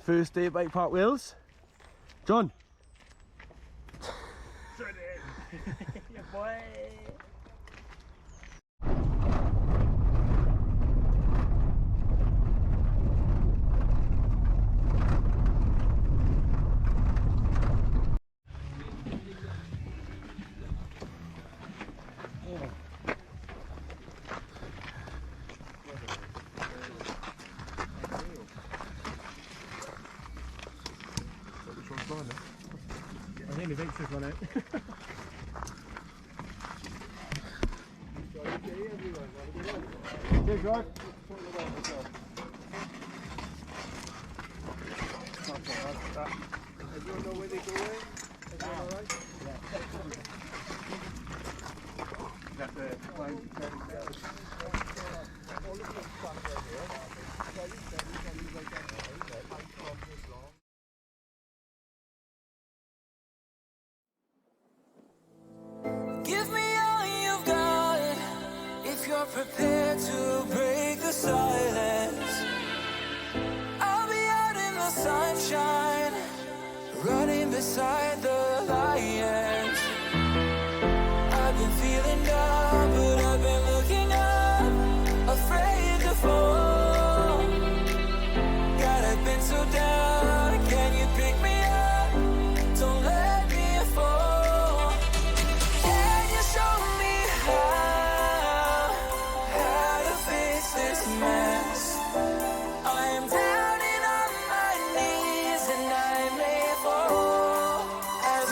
First day at Bike Park Wales. John. Yeah, boy. I think the Victor's on it. Cheers, Rod. Everyone know where they're going? Everyone alright? Yeah. Got the line to carry down. All of them stuck right here. Carry like that. Pipe from this long. Give me all you've got if you're prepared to break the silence. I'll be out in the sunshine, running beside the lions. I've been feeling down, but I've been looking up, afraid to fall. God, I've been so down, can you pick me up? Don't let me fall. Can you show me how to fix this mess? I am down and on my knees and I may fall as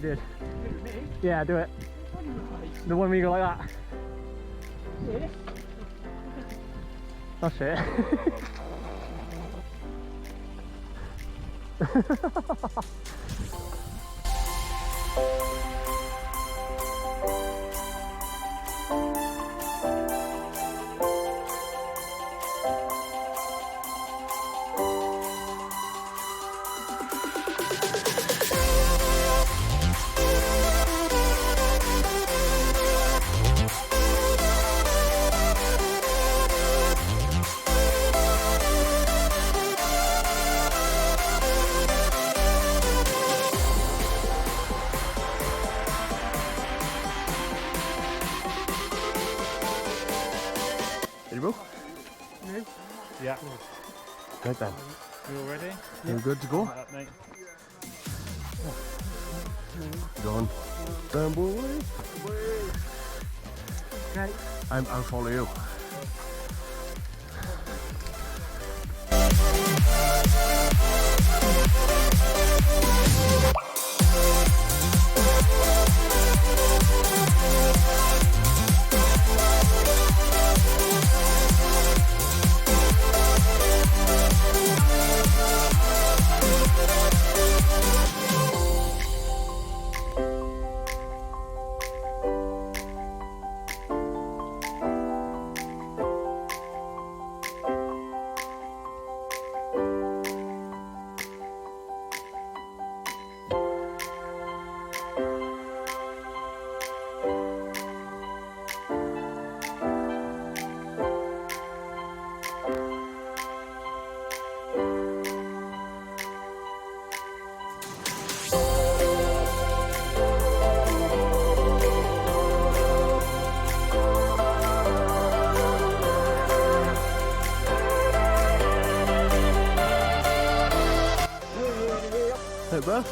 you did. Me? Yeah, do it. What do you like? The one where you go like that. This? That's it. Ready, bro? Yeah. Right then. You all ready? You good to go? Up, mate. Go on. Down, boy. Okay. I'll follow you. Hey, bro.